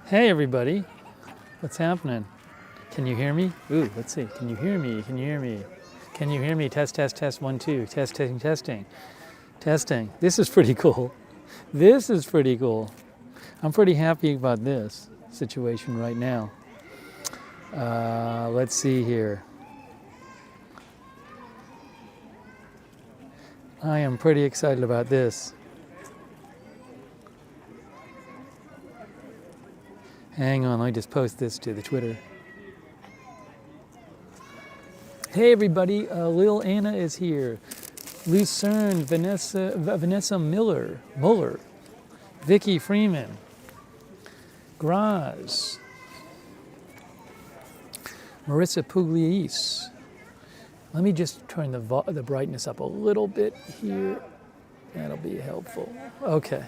Hey everybody, what's happening? Can you hear me? Ooh, let's see. Can you hear me? Can you hear me? Can you hear me? Test, test, test, 1, 2. Test, testing, testing. Testing. This is pretty cool. This is pretty cool. I'm pretty happy about this situation right now. Let's see here. I am pretty excited about this. Hang on, let me just post this to the Twitter. Hey everybody, Lil Anna is here. Lucerne, Vanessa Muller, Vicky Freeman, Graz, Marissa Pugliese. Let me just turn the brightness up a little bit here. That'll be helpful. Okay.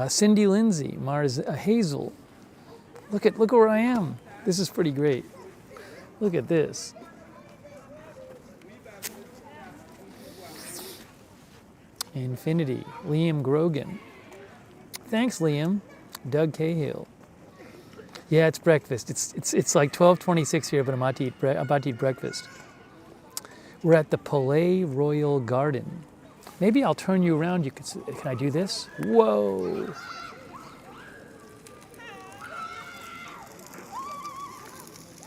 Cindy Lindsay, Mars Hazel. Look where I am. This is pretty great. Look at this. Infinity, Liam Grogan. Thanks, Liam. Doug Cahill. Yeah, it's breakfast. It's like 12:26 here, but I'm about to eat breakfast. We're at the Palais-Royal Garden. Maybe I'll turn you around. Can I do this? Whoa.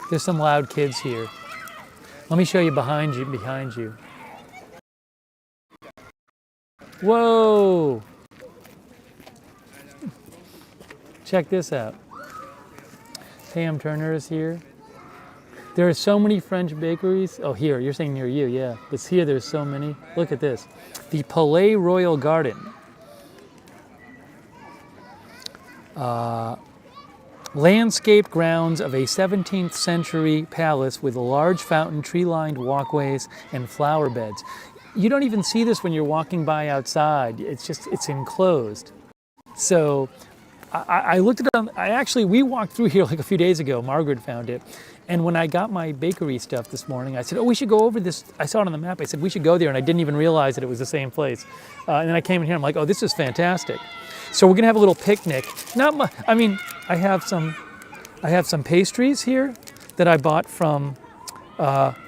There's some loud kids here. Let me show you behind you. Whoa. Check this out. Pam Turner is here. There are so many French bakeries. Oh, here, you're saying near you, yeah. But here, there's so many. Look at this. The Palais-Royal Garden. Landscaped grounds of a 17th century palace with a large fountain, tree-lined walkways, and flower beds. You don't even see this when you're walking by outside. It's enclosed. So I looked at it we walked through here like a few days ago. Margaret found it. And when I got my bakery stuff this morning, I said, oh, we should go over this. I saw it on the map. I said, we should go there. And I didn't even realize that it was the same place. And then I came in here. I'm like, oh, this is fantastic. So we're going to have a little picnic. I have some pastries here that I bought from,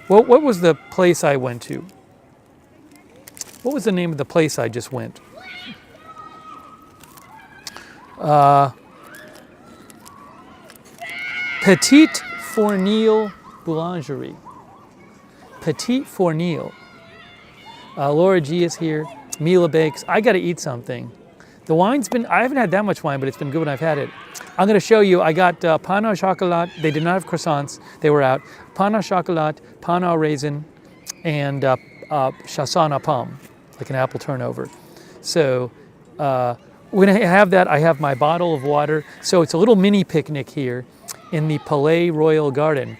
what was the place I went to? What was the name of the place I just went? Petite Fournil Boulangerie. Petite Fournil. Laura G is here. Mila Bakes. I got to eat something. The wine's I haven't had that much wine, but it's been good when I've had it. I'm going to show you. I got pain au chocolat. They did not have croissants. They were out. Pain au chocolat, pain au raisin, and chasson à pomme, like an apple turnover. So when I have that, I have my bottle of water. So it's a little mini picnic here in the Palais-Royal Garden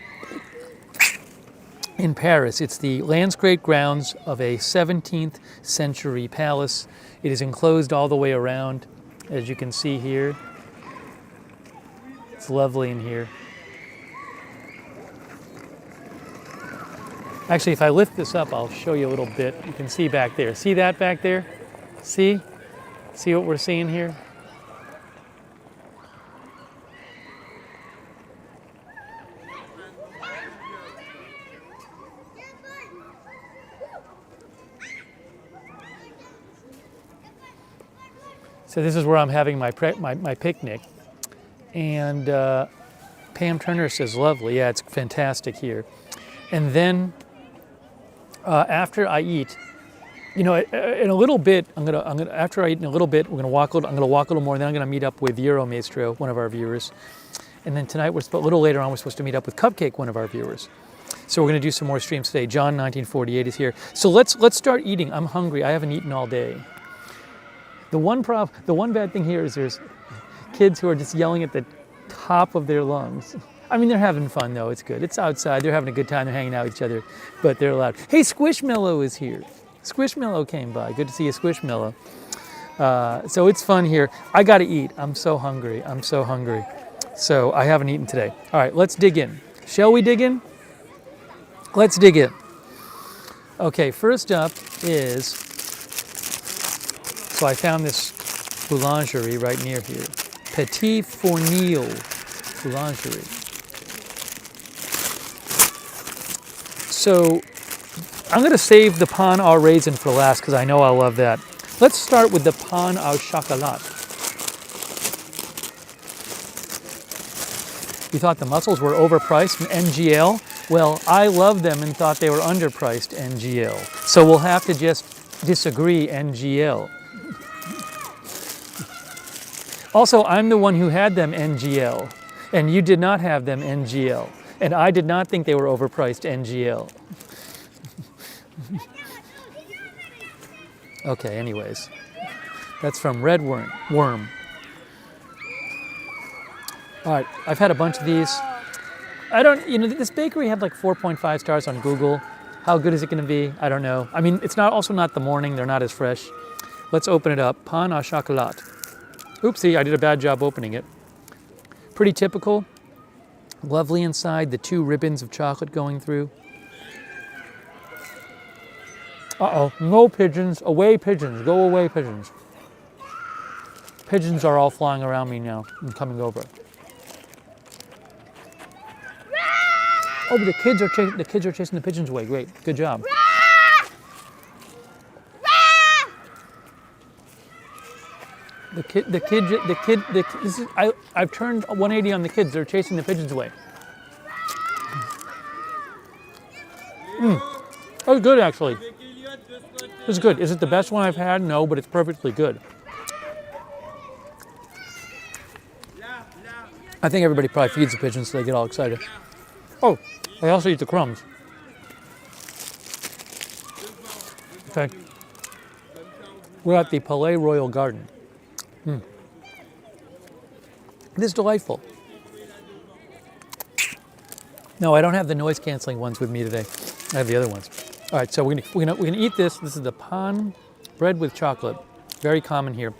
in Paris. It's the landscaped grounds of a 17th century palace. It is enclosed all the way around, as you can see here. It's lovely in here. Actually, if I lift this up, I'll show you a little bit. You can see back there. See that back there? See? See what we're seeing here? So this is where I'm having my picnic. And Pam Turner says, lovely. Yeah, it's fantastic here. And then after I eat, in a little bit, after I eat in a little bit, I'm gonna walk a little more, and then I'm gonna meet up with Euro Maestro, one of our viewers. And then tonight, a little later on, we're supposed to meet up with Cupcake, one of our viewers. So we're gonna do some more streams today. John 1948 is here. So let's start eating. I'm hungry. I haven't eaten all day. The one bad thing here is there's kids who are just yelling at the top of their lungs. I mean, they're having fun though. It's good. It's outside. They're having a good time. They're hanging out with each other, but they're loud. Hey, Squishmallow is here. Squishmallow came by. Good to see you, Squishmallow. So it's fun here. I got to eat. I'm so hungry. So I haven't eaten today. All right, let's dig in. Shall we dig in? Let's dig in. Okay, first up is, so I found this boulangerie right near here. Petit Fournil Boulangerie. So I'm going to save the pain au raisin for last because I know I love that. Let's start with the pain au chocolat. You thought the mussels were overpriced from NGL? Well, I love them and thought they were underpriced NGL. So we'll have to just disagree NGL. Also, I'm the one who had them NGL, and you did not have them NGL. And I did not think they were overpriced NGL. Okay, anyways. That's from Red Worm. All right, I've had a bunch of these. This bakery had like 4.5 stars on Google. How good is it going to be? I don't know. I mean, it's also not the morning. They're not as fresh. Let's open it up. Pain au chocolat. Oopsie, I did a bad job opening it. Pretty typical. Lovely inside, the 2 ribbons of chocolate going through. Uh-oh, no pigeons. Away pigeons. Go away pigeons. Pigeons are all flying around me now and coming over. Oh, but the kids are chasing the pigeons away. Great, good job. I've turned 180 on the kids. They're chasing the pigeons away. That was good, actually. It was good. Is it the best one I've had? No, but it's perfectly good. I think everybody probably feeds the pigeons so they get all excited. Oh, I also eat the crumbs. Okay. We're at the Palais-Royal garden. It is delightful. No, I don't have the noise canceling ones with me today. I have the other ones. All right, so we're gonna eat this. This is the pain bread with chocolate. Very common here.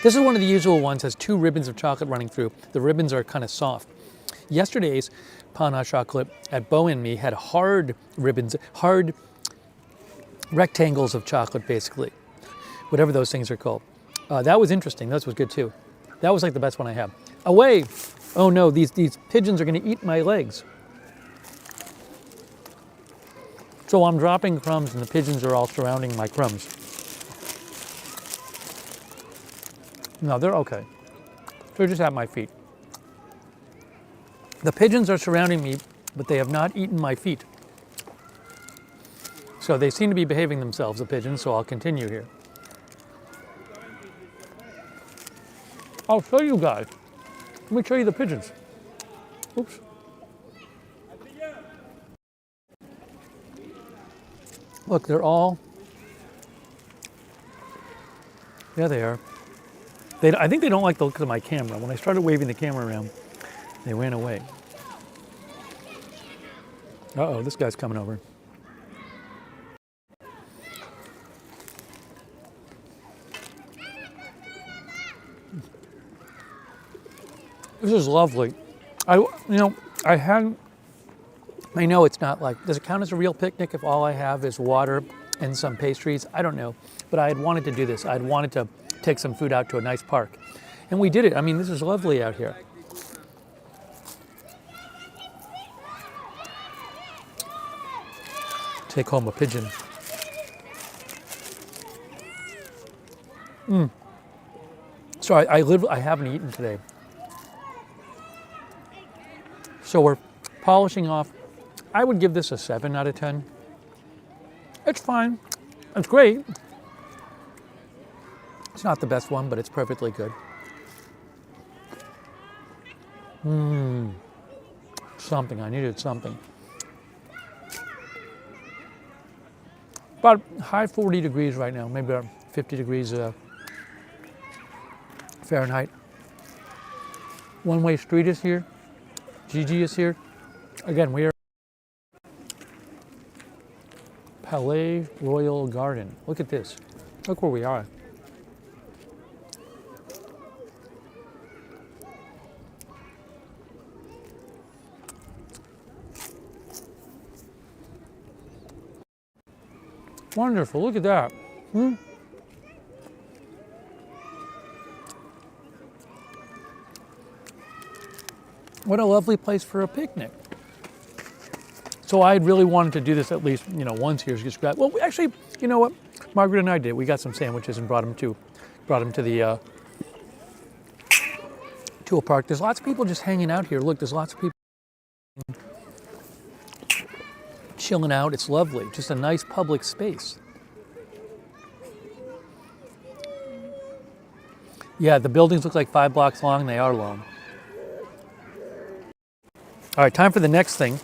This is one of the usual ones. Has 2 ribbons of chocolate running through. The ribbons are kind of soft. Yesterday's pain au chocolate at Beau and Me had hard ribbons, hard rectangles of chocolate, basically. Whatever those things are called. That was interesting. That was good too. That was like the best one I have. Away! Oh no, these pigeons are going to eat my legs. So I'm dropping crumbs and the pigeons are all surrounding my crumbs. No, they're okay. They're just at my feet. The pigeons are surrounding me, but they have not eaten my feet. So they seem to be behaving themselves, the pigeons, so I'll continue here. I'll show you guys. Let me show you the pigeons. Oops. Look, they're all, yeah, they are. I think they don't like the look of my camera. When I started waving the camera around, they ran away. Uh-oh, this guy's coming over. This is lovely. I know it's not like, does it count as a real picnic if all I have is water and some pastries? I don't know, but I had wanted to do this. I had wanted to take some food out to a nice park. And we did it. I mean, this is lovely out here. Take home a pigeon. So I haven't eaten today. So we're polishing off. I would give this a 7 out of 10. It's fine. It's great. It's not the best one, but it's perfectly good. Something. I needed something. About high 40 degrees right now, maybe about 50 degrees Fahrenheit. One-way street is here. Gigi is here. Again, we are Palais-Royal Garden. Look at this. Look where we are. Wonderful. Look at that. What a lovely place for a picnic. So I really wanted to do this at least, once here. Just grab. Well, actually, you know what? Margaret and I did. We got some sandwiches and brought them to the to a park. There's lots of people just hanging out here. Look, there's lots of people chilling out. It's lovely. Just a nice public space. Yeah, the buildings look like 5 blocks long. They are long. All right, time for the next thing.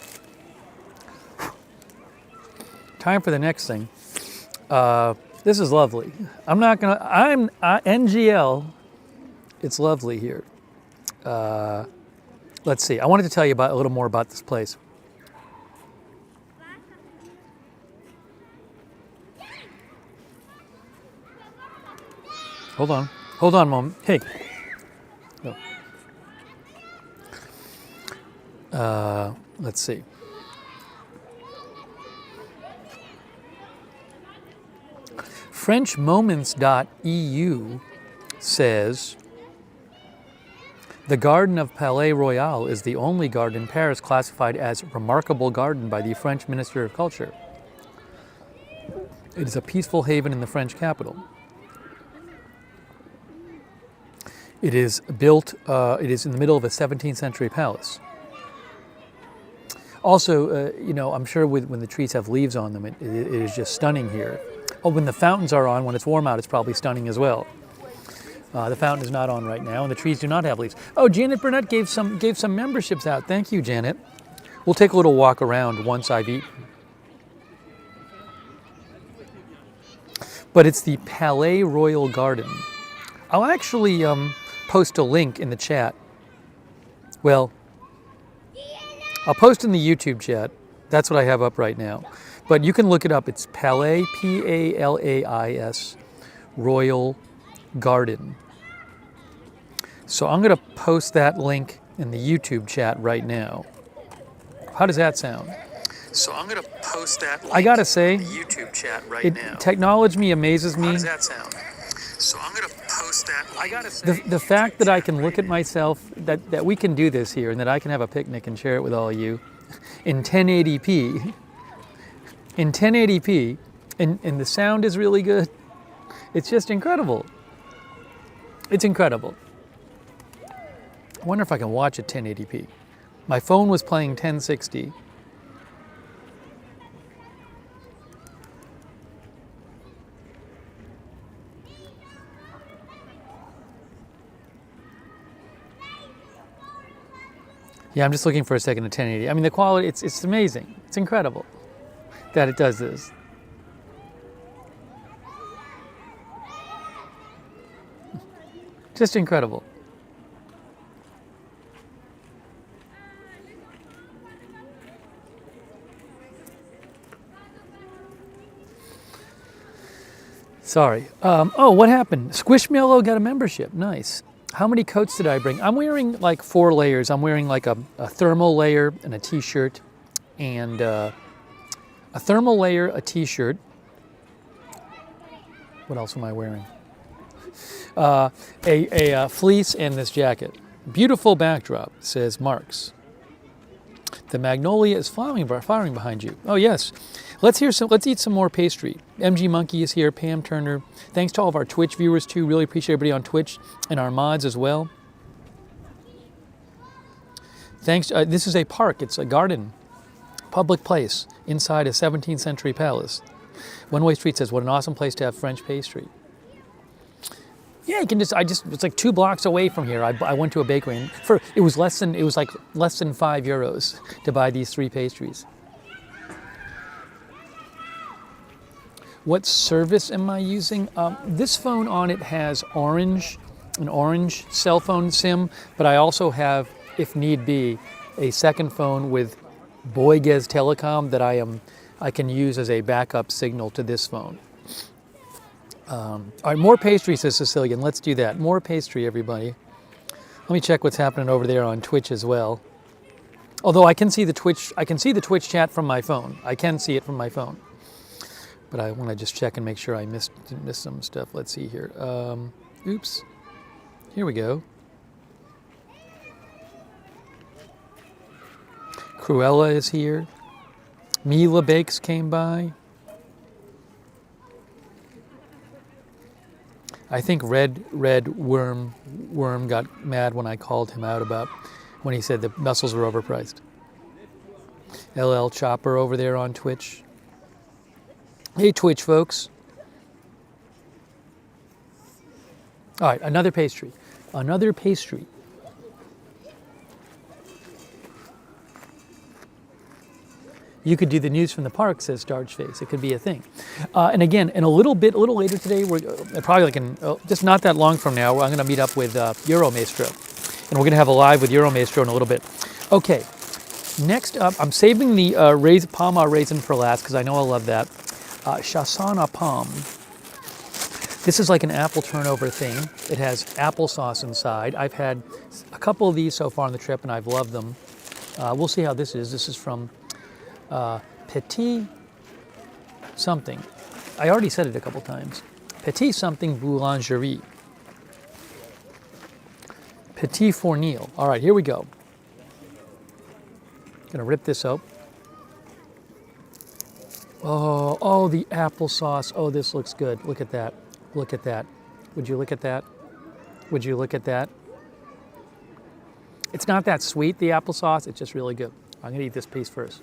This is lovely. NGL. It's lovely here. Let's see. I wanted to tell you a little more about this place. Hold on a moment. Hey. Let's see. FrenchMoments.eu says, the garden of Palais-Royal is the only garden in Paris classified as remarkable garden by the French Minister of Culture. It is a peaceful haven in the French capital. It is built, it is in the middle of a 17th century palace. Also, I'm sure when the trees have leaves on them, it is just stunning here. Oh, when the fountains are on, when it's warm out, it's probably stunning as well. The fountain is not on right now, and the trees do not have leaves. Oh, Janet Burnett gave some memberships out. Thank you, Janet. We'll take a little walk around once I've eaten. But it's the Palais-Royal Garden. I'll actually post a link in the chat. Well, I'll post in the YouTube chat. That's what I have up right now. But you can look it up. It's Palais, P-A-L-A-I-S, Royal Garden. So I'm going to post that link in the YouTube chat right now. How does that sound? So I'm going to post that link, I gotta say, in the YouTube chat right now. Technology amazes me. How does that sound? So I'm going to post that link. I gotta say, the fact that I can look at myself, that we can do this here, and that I can have a picnic and share it with all of you in 1080p. In 1080p, and the sound is really good. It's just incredible. It's incredible. I wonder if I can watch at 1080p. My phone was playing 1060. Yeah, I'm just looking for a second at 1080. I mean, the quality, it's amazing. It's incredible that it does this. Just incredible. Sorry. Oh, what happened? Squishmallow got a membership. Nice. How many coats did I bring? I'm wearing like 4 layers. I'm wearing like a thermal layer and a t-shirt, and a thermal layer, a t-shirt. What else am I wearing? A fleece and this jacket. Beautiful backdrop, says Marks. The magnolia is flowering behind you. Oh yes. Let's eat some more pastry. MG Monkey is here, Pam Turner. Thanks to all of our Twitch viewers too. Really appreciate everybody on Twitch and our mods as well. Thanks. This is a park. It's a garden, public place inside a 17th century palace. One Way Street says, "What an awesome place to have French pastry." Yeah, you can just. It's like 2 blocks away from here. I went to a bakery and it was less than €5 to buy these 3 pastries. What service am I using? This phone on it has an orange cell phone SIM, but I also have, if need be, a second phone with Bouygues Telecom that I can use as a backup signal to this phone. All right, more pastry, says Sicilian. Let's do that. More pastry, everybody. Let me check what's happening over there on Twitch as well. Although I can see the Twitch chat from my phone. I can see it from my phone. But I want to just check and make sure I didn't miss some stuff. Let's see here. Oops. Here we go. Cruella is here. Mila Bakes came by. I think Red Worm got mad when I called him out about when he said the mussels were overpriced. LL Chopper over there on Twitch. Hey, Twitch folks. All right, another pastry. Another pastry. You could do the news from the park, says Starchface. It could be a thing. And again, in a little later today, we're probably like just not that long from now, I'm going to meet up with Euromaestro. And we're going to have a live with Euromaestro in a little bit. Okay, next up, I'm saving the Palma raisin for last because I know I love that. Chassagne à pomme. This is like an apple turnover thing. It has applesauce inside. I've had a couple of these so far on the trip and I've loved them. We'll see how this is. This is from Petit something. I already said it a couple times. Petit something boulangerie. Petit Fournil. All right, here we go. Gonna rip this out. Oh, the applesauce. Oh, this looks good. Look at that. Look at that. Would you look at that? Would you look at that? It's not that sweet, the applesauce. It's just really good. I'm gonna eat this piece first.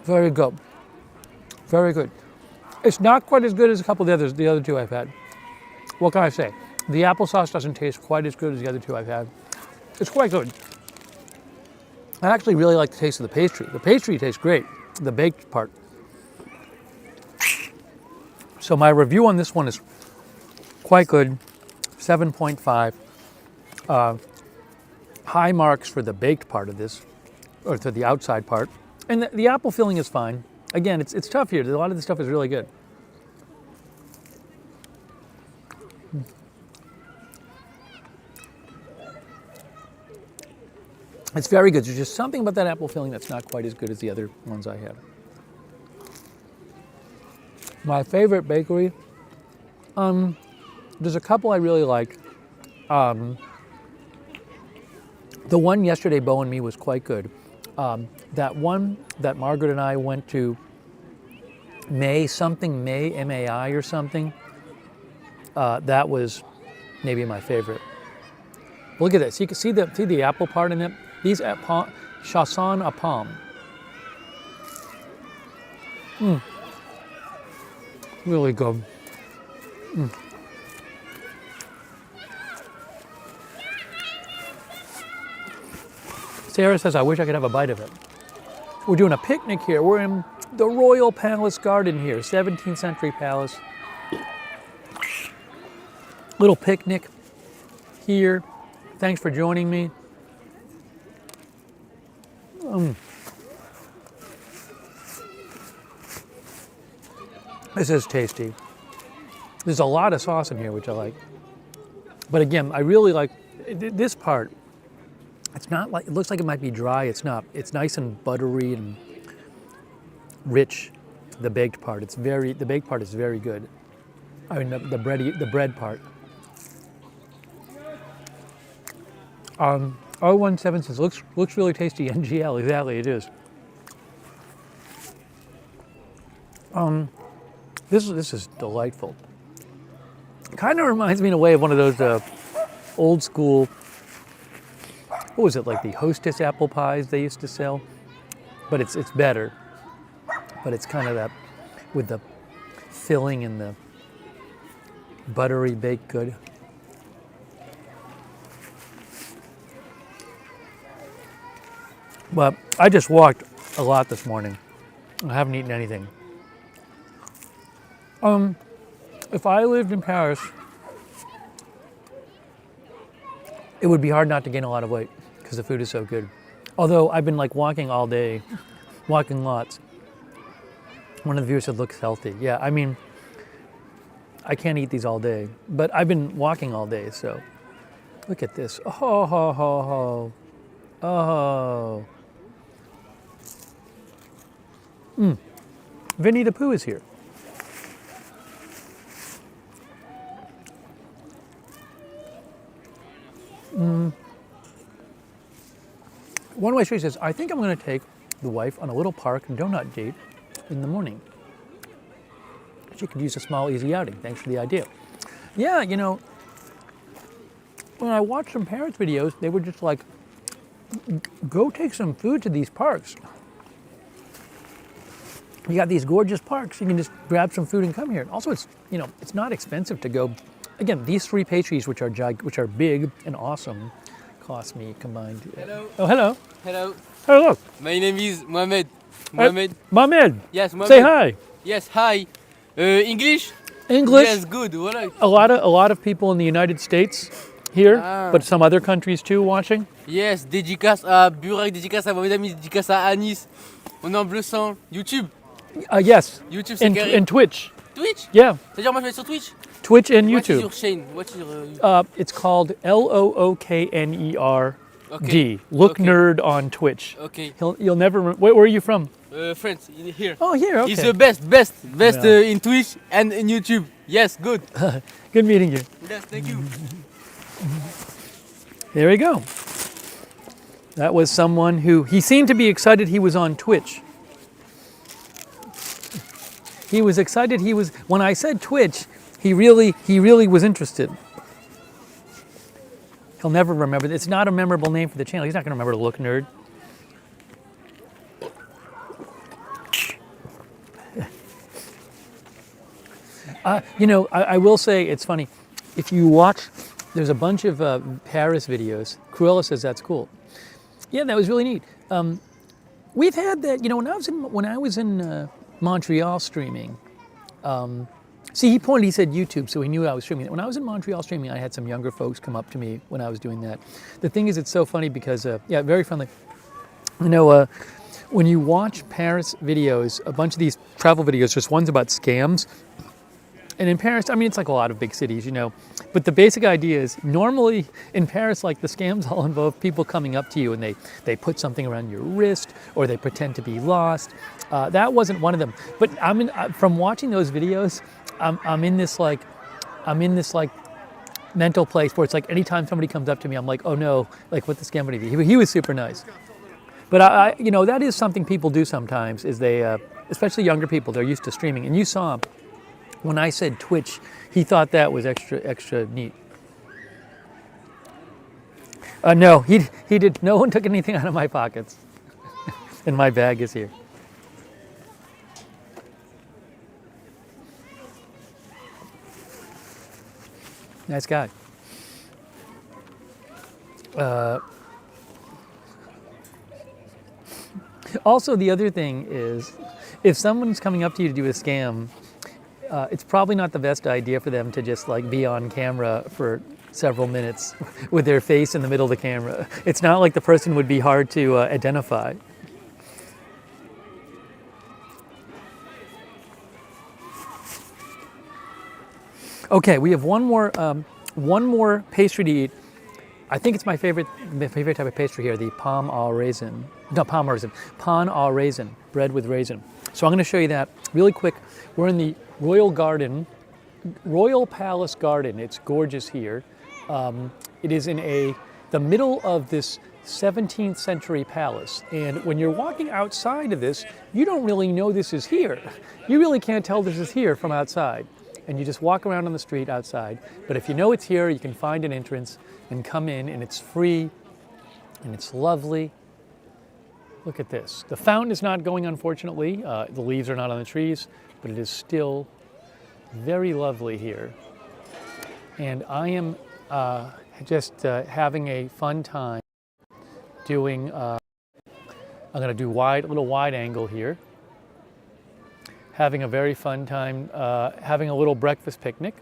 Very good. Very good. It's not quite as good as a couple of the other two I've had. What can I say? The applesauce doesn't taste quite as good as the other two I've had. It's quite good. I actually really like the taste of the pastry. The pastry tastes great, the baked part. So my review on this one is quite good, 7.5. High marks for the baked part of this, or to the outside part. And the apple filling is fine. Again, it's tough here. A lot of the stuff is really good. It's very good. There's just something about that apple filling that's not quite as good as the other ones I had. My favorite bakery, there's a couple I really like. The one yesterday, Bo and Me, was quite good. That one that Margaret and I went to, May, M-A-I or something, that was maybe my favorite. Look at this. You can see the apple part in it. These Chassagne à pomme. Really good. Sarah says, I wish I could have a bite of it. We're doing a picnic here. We're in the Royal Palace Garden here, 17th century palace. Little picnic here. Thanks for joining me. This is tasty. There's a lot of sauce in here, which I like. But again, I really like this part. It's not like, it looks like it might be dry. It's not. It's nice and buttery and rich. The baked part. The baked part is very good. I mean, the bread part. 017 says, looks really tasty. NGL, exactly, it is. This is delightful. It kind of reminds me in a way of one of those old school, what was it, like the Hostess apple pies they used to sell? But it's better. But it's kind of that, with the filling and the buttery baked good. But I just walked a lot this morning. I haven't eaten anything. If I lived in Paris, it would be hard not to gain a lot of weight because the food is so good. Although I've been like walking all day, walking lots. One of the viewers said, looks healthy. Yeah, I mean, I can't eat these all day, but I've been walking all day, so look at this. Oh, ho, ho, ho. Oh. Winnie the Pooh is here. One way she says, I think I'm going to take the wife on a little park and donut date in the morning. She could use a small, easy outing. Thanks for the idea. Yeah, you know, when I watched some parents' videos, they were just like, go take some food to these parks. You got these gorgeous parks. You can just grab some food and come here. Also, it's, you know, it's not expensive to go. Again, these 3 pastries, which are big and awesome, cost me combined. Hello. Oh, hello. Hello. Hello. My name is Mohamed. Mohamed. Mohamed. Yes, Mohamed. Say hi. Yes, hi. English? English. Yes, good. What are... A lot of people in the United States here, but some other countries too watching. Yes, dédicace à Burak, dédicace à Mohamed Ami, dédicace à Anis. On est en bleu sang. YouTube. Yes. YouTube, c'est carré. And Twitch. Twitch? Yeah. C'est-à-dire, moi, je vais être sur Twitch. Twitch and What is YouTube. your chain? What is your... It's called LOOKNERD. Okay. Look Okay. Nerd on Twitch. Okay. You'll never. Where are you from? France, here. Oh, here. Okay. He's the best Yeah. in Twitch and in YouTube. Yes, good. Good meeting you. Yes, thank you. There we go. That was someone who he seemed to be excited he was on Twitch. He was excited. When I said Twitch, he really was interested. He'll never remember. It's not a memorable name for the channel. He's not going to remember to Look Nerd. You know, I will say it's funny. If you watch, there's a bunch of Paris videos. Cruella says that's cool. Yeah, that was really neat. We've had that. You know, when I was in Montreal streaming. See, he said YouTube, so he knew I was streaming. When I was in Montreal streaming, I had some younger folks come up to me when I was doing that. The thing is, it's so funny because, yeah, very friendly. You know, when you watch Paris videos, a bunch of these travel videos, just one's about scams. And in Paris, I mean, it's like a lot of big cities, you know, but the basic idea is normally in Paris, like the scams all involve people coming up to you and they put something around your wrist or they pretend to be lost. That wasn't one of them. But from watching those videos, I'm in this mental place where it's like anytime somebody comes up to me, I'm like, oh no, like what the scam would be? He was super nice. But you know, that is something people do sometimes is they, especially younger people, they're used to streaming. And you saw when I said Twitch, he thought that was extra neat. No, he did. No one took anything out of my pockets. And my bag is here. Nice guy. Also, the other thing is, if someone's coming up to you to do a scam, it's probably not the best idea for them to just like be on camera for several minutes with their face in the middle of the camera. It's not like the person would be hard to identify. Okay, we have one more pastry to eat. I think it's my favorite type of pastry here, the pain au raisin, bread with raisin. So I'm going to show you that really quick. We're in the Royal Palace Garden. It's gorgeous here. It is in the middle of this 17th century palace. And when you're walking outside of this, you don't really know this is here. You really can't tell this is here from outside. And you just walk around on the street outside. But if you know it's here, you can find an entrance and come in, and it's free and it's lovely. Look at this. The fountain is not going, unfortunately. The leaves are not on the trees, but it is still very lovely here. And I am just having a fun time doing, I'm going to do a little wide angle here. Having a very fun time, having a little breakfast picnic.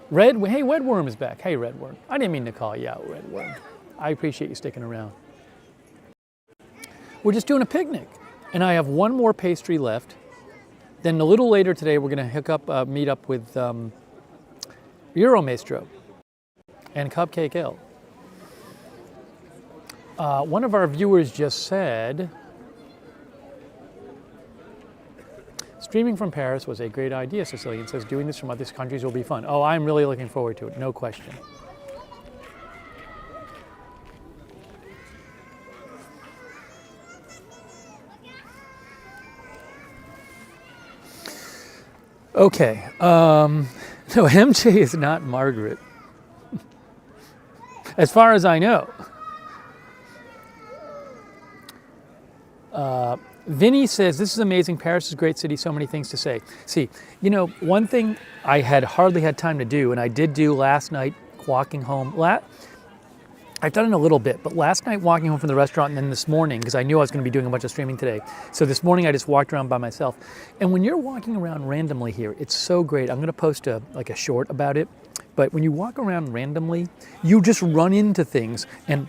Hey, Redworm is back. Hey, Redworm. I didn't mean to call you out, Redworm. I appreciate you sticking around. We're just doing a picnic. And I have one more pastry left. Then a little later today, we're going to meet up with Euromaestro and Cupcake L. One of our viewers just said, streaming from Paris was a great idea, Cecilian says. Doing this from other countries will be fun. Oh, I'm really looking forward to it, no question. Okay. No, MJ is not Margaret. As far as I know. Vinny says, this is amazing. Paris is a great city. So many things to say. See, you know, one thing I had hardly had time to do, and I did do last night walking home. I've done it a little bit, but last night walking home from the restaurant and then this morning, because I knew I was going to be doing a bunch of streaming today. So this morning I just walked around by myself. And when you're walking around randomly here, it's so great. I'm going to post a short about it. But when you walk around randomly, you just run into things. And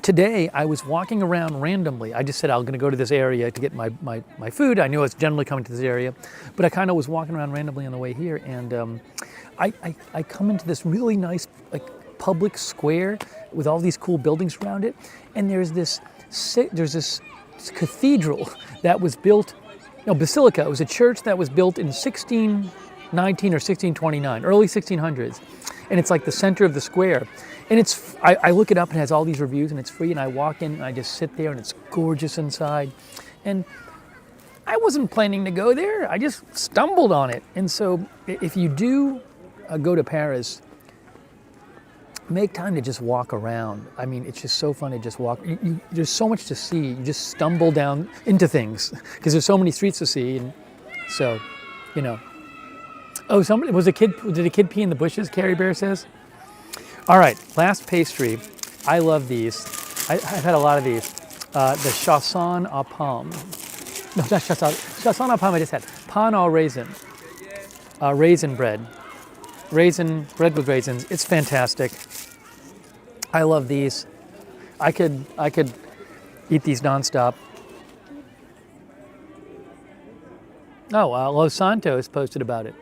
today I was walking around randomly. I just said I'm going to go to this area to get my food. I knew I was generally coming to this area, but I kind of was walking around randomly on the way here. And I come into this really nice public square with all these cool buildings around it, and there's this cathedral that was built, no, basilica. It was a church that was built in 1619 or 1629, early 1600s, and it's like the center of the square. And I look it up and it has all these reviews and it's free, and I walk in and I just sit there and it's gorgeous inside. And I wasn't planning to go there. I just stumbled on it. And so if you do go to Paris, make time to just walk around. I mean, it's just so fun to just walk. There's so much to see. You just stumble down into things because there's so many streets to see. And so, you know. Oh, did a kid pee in the bushes, Carrie Bear says? All right, last pastry. I love these. I've had a lot of these. The chausson aux pommes. No, not chausson. Chausson aux pommes I just had. Pain au raisin. Raisin bread. Bread with raisins. It's fantastic. I love these. I could eat these nonstop. Oh, Los Santos posted about it.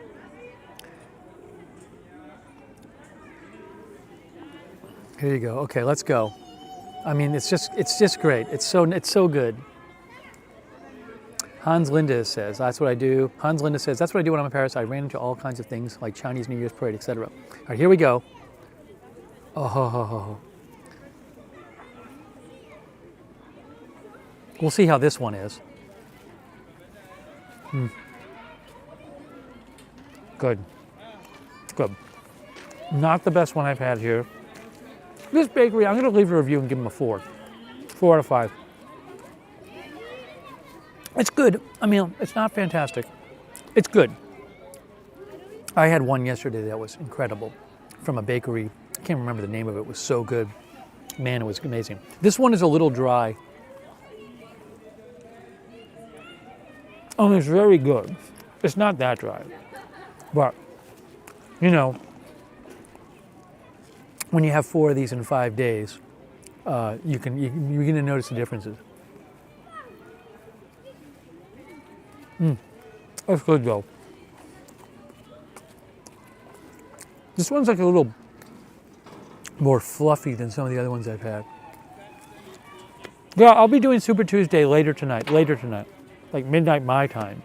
Here you go. Okay, let's go. I mean, it's just great. It's so good. Hans Linda says, that's what I do. Hans Linda says, that's what I do when I'm in Paris. I ran into all kinds of things like Chinese New Year's parade, etc. All right, here we go. Oh. We'll see how this one is. Good. Not the best one I've had here. This bakery, I'm going to leave a review and give them a 4. 4 out of 5. It's good. I mean, it's not fantastic. It's good. I had one yesterday that was incredible from a bakery. I can't remember the name of it. It was so good. Man, it was amazing. This one is a little dry. Oh, it's very good. It's not that dry. But, you know, when you have 4 of these in 5 days, you're going to notice the differences. That's good though. This one's like a little more fluffy than some of the other ones I've had. Yeah, I'll be doing Super Tuesday later tonight, like midnight my time.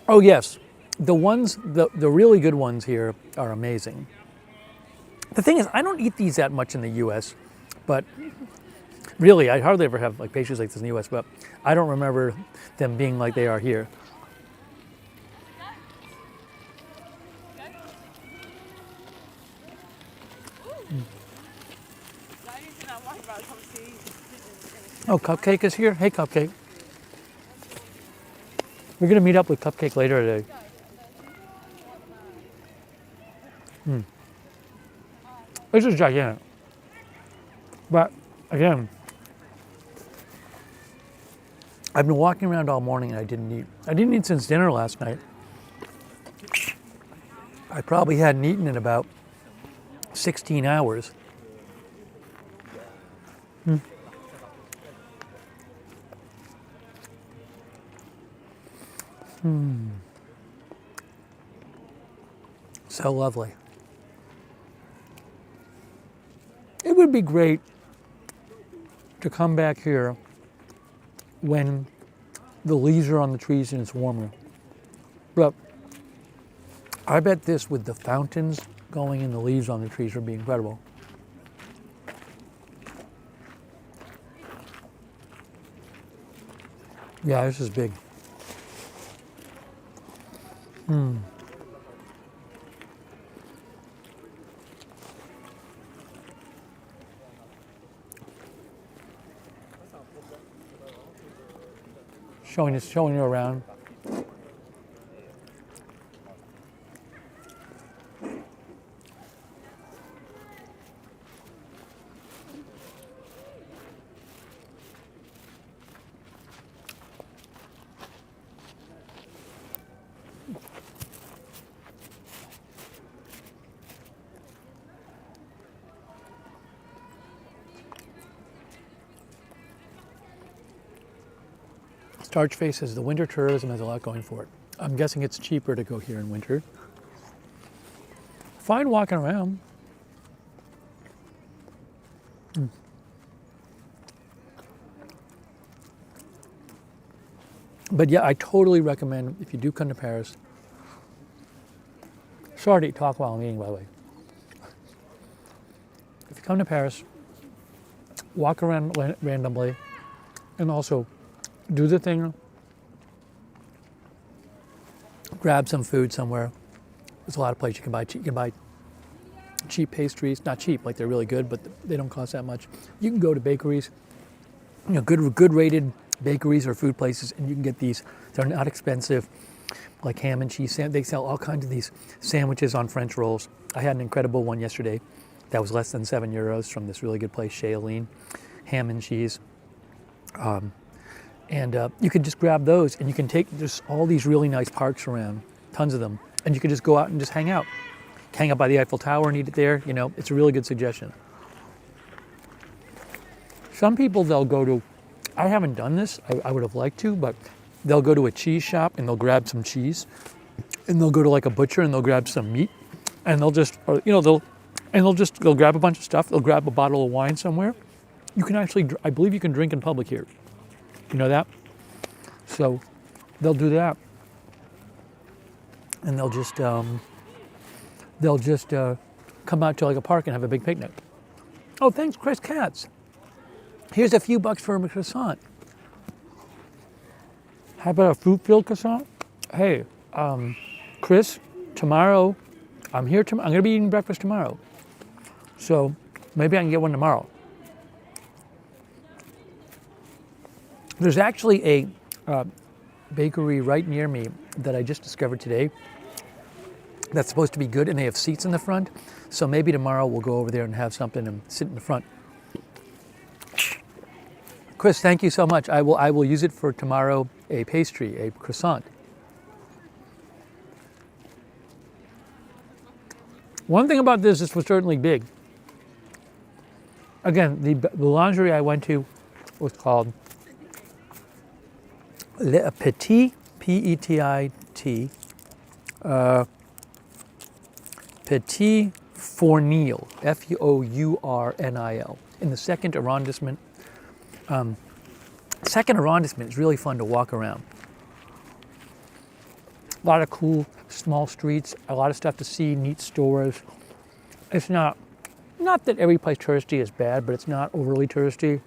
Oh yes, the really good ones here are amazing. The thing is, I don't eat these that much in the U.S., but really, I hardly ever have like pastries like this in the U.S., but I don't remember them being like they are here. Oh, Cupcake is here? Hey, Cupcake. We're going to meet up with Cupcake later today. This is gigantic. But again, I've been walking around all morning and I didn't eat. I didn't eat since dinner last night. I probably hadn't eaten in about 16 hours. So lovely. It would be great to come back here when the leaves are on the trees and it's warmer. But I bet this with the fountains going and the leaves on the trees would be incredible. Yeah, this is big. Showing you around. Starchface says the winter tourism has a lot going for it. I'm guessing it's cheaper to go here in winter. Fine walking around. But yeah, I totally recommend if you do come to Paris. Sorry to talk while I'm eating, by the way. If you come to Paris, walk around randomly, and also do the thing. Grab some food somewhere. There's a lot of places you can buy. You can buy cheap pastries, not cheap, like they're really good, but they don't cost that much. You can go to bakeries, good rated bakeries or food places, and you can get these. They're not expensive, like ham and cheese. They sell all kinds of these sandwiches on French rolls. I had an incredible one yesterday that was less than €7 from this really good place, Chez Aline, ham and cheese. You can just grab those, and you can take, there's all these really nice parks around, tons of them, and you can just go out and just hang out. Hang out by the Eiffel Tower and eat it there. It's a really good suggestion. Some people, they'll go to, I haven't done this, I would have liked to, but they'll go to a cheese shop and they'll grab some cheese, and they'll go to like a butcher and they'll grab some meat, and they'll grab a bunch of stuff. They'll grab a bottle of wine somewhere. You can actually, I believe you can drink in public here. You know that? So they'll do that, and they'll just come out to like a park and have a big picnic. Oh, thanks, Chris Katz. Here's a few bucks for a croissant. How about a fruit-filled croissant? Hey, Chris, tomorrow, I'm here. I'm going to be eating breakfast tomorrow, so maybe I can get one tomorrow. There's actually a bakery right near me that I just discovered today that's supposed to be good, and they have seats in the front. So maybe tomorrow we'll go over there and have something and sit in the front. Chris, thank you so much. I will use it for tomorrow, a pastry, a croissant. One thing about this was certainly big. Again, the lingerie I went to was called Le Petit, P-E-T-I-T, Petit Fournil, F-O-U-R-N-I-L, in the second arrondissement. Second arrondissement is really fun to walk around. A lot of cool small streets, a lot of stuff to see, neat stores. It's not that every place touristy is bad, but it's not overly touristy.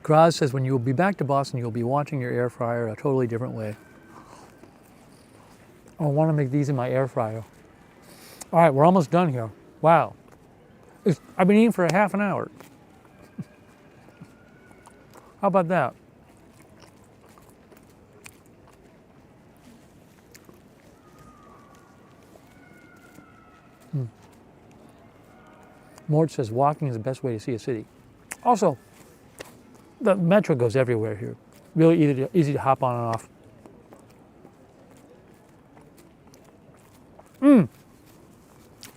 Graz says, when you will be back to Boston, you'll be watching your air fryer a totally different way. I want to make these in my air fryer. All right, we're almost done here. Wow. I've been eating for a half an hour. How about that? Mort says, walking is the best way to see a city. Also, the metro goes everywhere here. Really easy to hop on and off.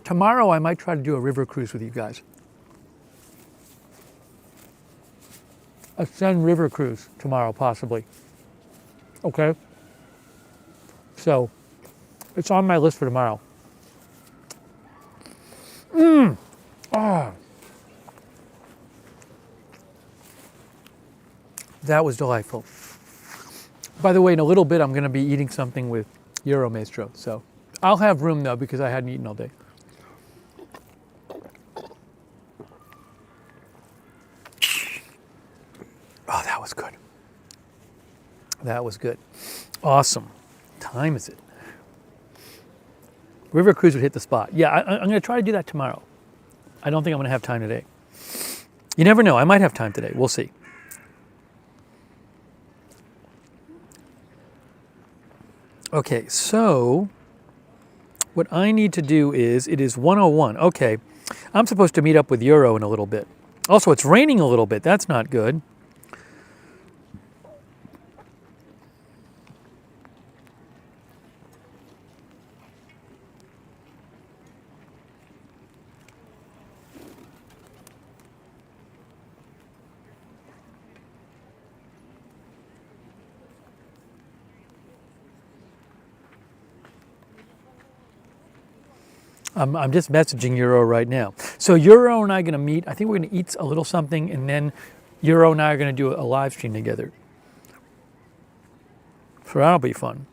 Tomorrow I might try to do a river cruise with you guys. A Seine river cruise tomorrow, possibly. Okay? So, it's on my list for tomorrow. That was delightful. By the way, in a little bit, I'm going to be eating something with Euromaestro. So I'll have room, though, because I hadn't eaten all day. That was good. Awesome. Time is it? River cruise would hit the spot. Yeah, I'm going to try to do that tomorrow. I don't think I'm going to have time today. You never know. I might have time today. We'll see. Okay, so what I need to do is, it is 1:01. Okay, I'm supposed to meet up with Euro in a little bit. Also, it's raining a little bit. That's not good. I'm just messaging Euro right now. So Euro and I are going to meet. I think we're going to eat a little something, and then Euro and I are going to do a live stream together. So that'll be fun.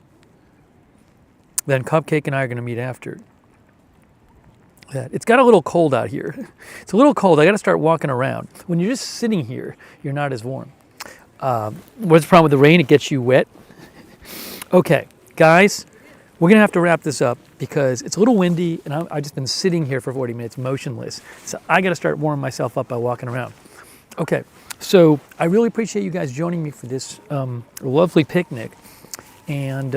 Then Cupcake and I are going to meet after. It's got a little cold out here. It's a little cold. I got to start walking around. When you're just sitting here, you're not as warm. What's the problem with the rain? It gets you wet. Okay, guys, we're going to have to wrap this up because it's a little windy, and I've just been sitting here for 40 minutes motionless. So I got to start warming myself up by walking around. Okay, so I really appreciate you guys joining me for this lovely picnic. And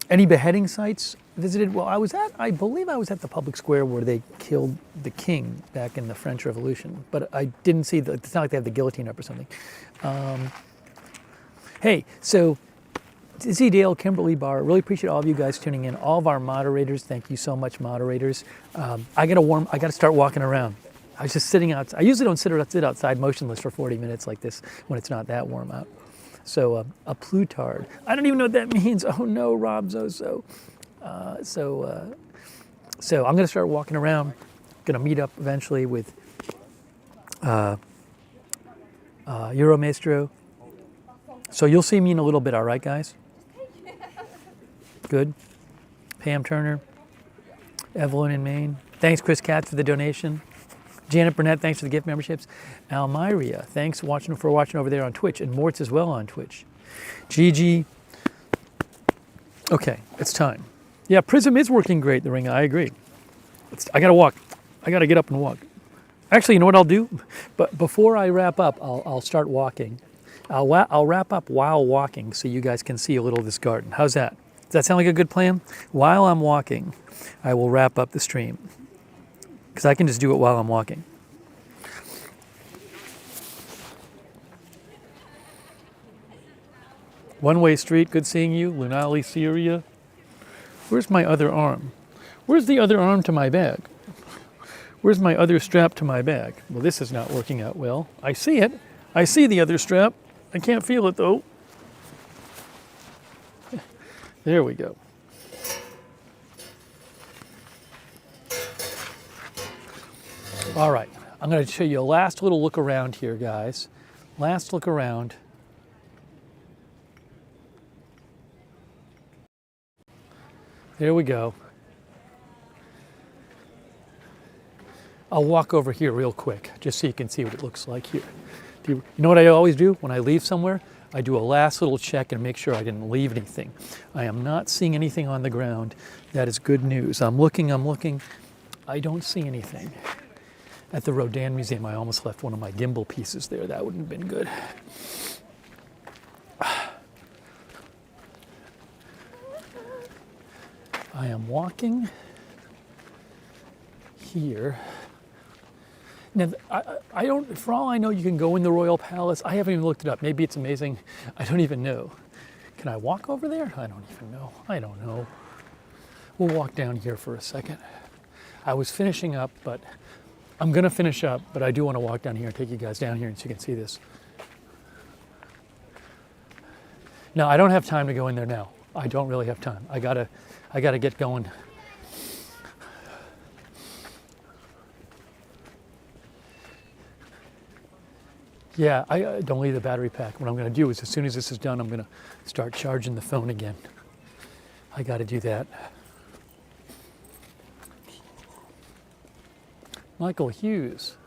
any beheading sites visited? Well, I believe I was at the public square where they killed the king back in the French Revolution, but I didn't see it's not like they have the guillotine up or something. Hey, so Izzy Dale, Kimberly Barr, really appreciate all of you guys tuning in. All of our moderators, thank you so much, moderators. I got to start walking around. I was just sitting outside. I usually don't sit outside motionless for 40 minutes like this when it's not that warm out. So a plutard. I don't even know what that means. Oh no, Rob Zozo. So I'm going to start walking around. Going to meet up eventually with Euro Maestro. So you'll see me in a little bit, all right, guys? Good. Pam Turner. Evelyn in Maine. Thanks, Chris Katz, for the donation. Janet Burnett, thanks for the gift memberships. Almyria, thanks for watching over there on Twitch. And Mort's as well on Twitch. Gigi. Okay, it's time. Yeah, Prism is working great, the ring. I agree. I got to walk. I got to get up and walk. Actually, you know what I'll do? But before I wrap up, I'll start walking. I'll wrap up while walking so you guys can see a little of this garden. How's that? Does that sound like a good plan? While I'm walking, I will wrap up the stream. Because I can just do it while I'm walking. One-way street, good seeing you. Lunali, Syria. Where's my other arm? Where's the other arm to my bag? Where's my other strap to my bag? Well, this is not working out well. I see it. I see the other strap. I can't feel it though. There we go. All right, I'm going to show you a last little look around here, guys. Last look around. There we go. I'll walk over here real quick, just so you can see what it looks like here. You know what I always do when I leave somewhere? I do a last little check and make sure I didn't leave anything. I am not seeing anything on the ground. That is good news. I'm looking. I don't see anything. At the Rodin Museum, I almost left one of my gimbal pieces there. That wouldn't have been good. I am walking here. Now, I don't, for all I know, you can go in the Royal Palace. I haven't even looked it up. Maybe it's amazing. I don't even know. Can I walk over there? I don't even know. I don't know. We'll walk down here for a second. I was finishing up, but I'm going to finish up, but I do want to walk down here and take you guys down here so you can see this. No, I don't have time to go in there now. I don't really have time. I gotta get going. Yeah, I don't leave the battery pack. What I'm going to do is as soon as this is done, I'm going to start charging the phone again. I got to do that. Michael Hughes.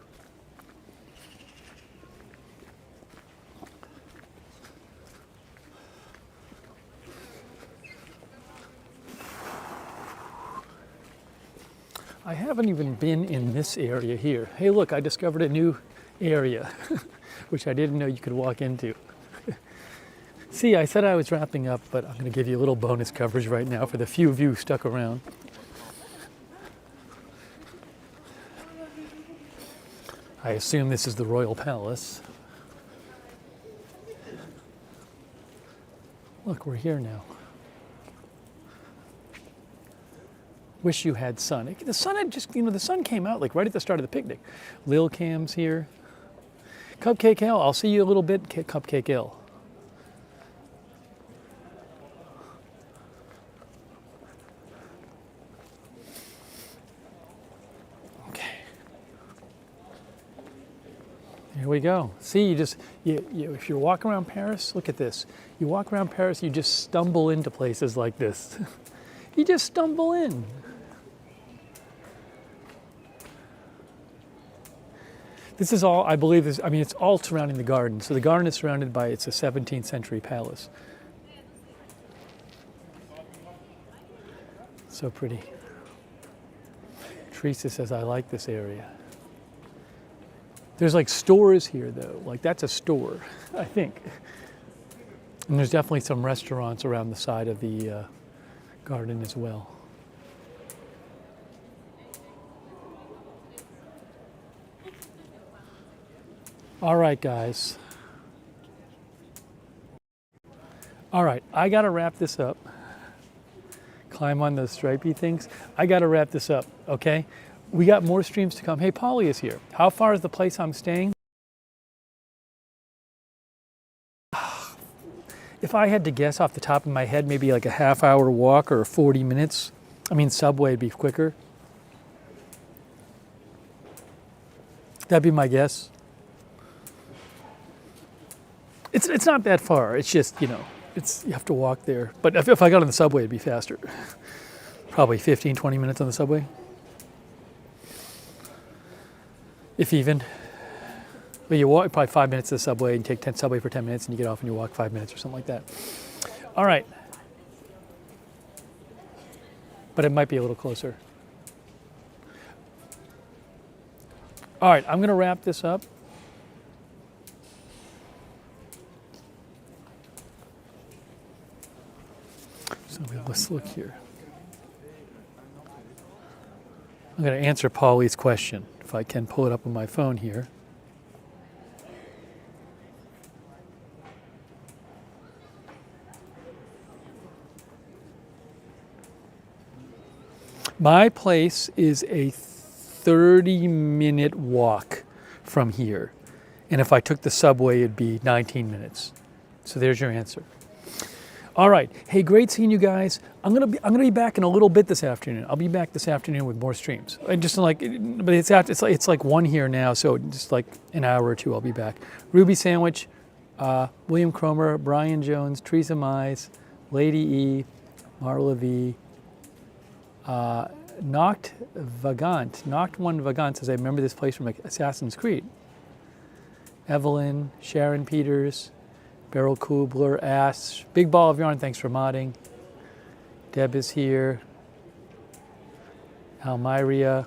I haven't even been in this area here. Hey, look, I discovered a new area, which I didn't know you could walk into. See, I said I was wrapping up, but I'm going to give you a little bonus coverage right now for the few of you who stuck around. I assume this is the Royal Palace. Look, we're here now. Wish you had sun. The sun had just, the sun came out like right at the start of the picnic. Lil Cam's here. Cupcake L, I'll see you a little bit, Cupcake L. Okay. Here we go. See, if you're walking around Paris, look at this. You walk around Paris, you just stumble into places like this. You just stumble in. This is all, I believe, it's all surrounding the garden. So the garden is surrounded by, it's a 17th century palace. So pretty. Teresa says, I like this area. There's like stores here though, like that's a store, I think. And there's definitely some restaurants around the side of the garden as well. All right, guys. All right, I gotta wrap this up. Climb on those stripy things. I gotta wrap this up, okay? We got more streams to come. Hey, Polly is here. How far is the place I'm staying? If I had to guess off the top of my head, maybe like a half-hour walk or 40 minutes. I mean, subway would be quicker. That'd be my guess. It's not that far. It's just, you have to walk there. But if I got on the subway, it'd be faster. Probably 15, 20 minutes on the subway. If even. But you walk probably 5 minutes to the subway and take 10 subway for 10 minutes and you get off and you walk 5 minutes or something like that. All right. But it might be a little closer. All right, I'm gonna wrap this up. So let's look here. I'm going to answer Polly's question, if I can pull it up on my phone here. My place is a 30-minute walk from here. And if I took the subway, it'd be 19 minutes. So there's your answer. All right. Hey, great seeing you guys. I'm gonna be back in a little bit this afternoon. I'll be back this afternoon with more streams. And just like, but it's like 1 here now, so just like an hour or two, I'll be back. Ruby Sandwich, William Cromer, Brian Jones, Teresa Mize, Lady E, Marla V, Noct One Vagant says, I remember this place from Assassin's Creed. Evelyn, Sharon Peters, Beryl Kubler, Ash, Big Ball of Yarn, thanks for modding. Deb is here. Almyria.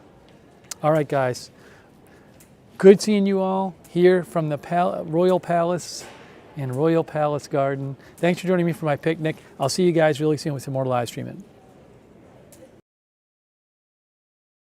All right, guys. Good seeing you all here from the Royal Palace and Royal Palace Garden. Thanks for joining me for my picnic. I'll see you guys really soon with some more live streaming.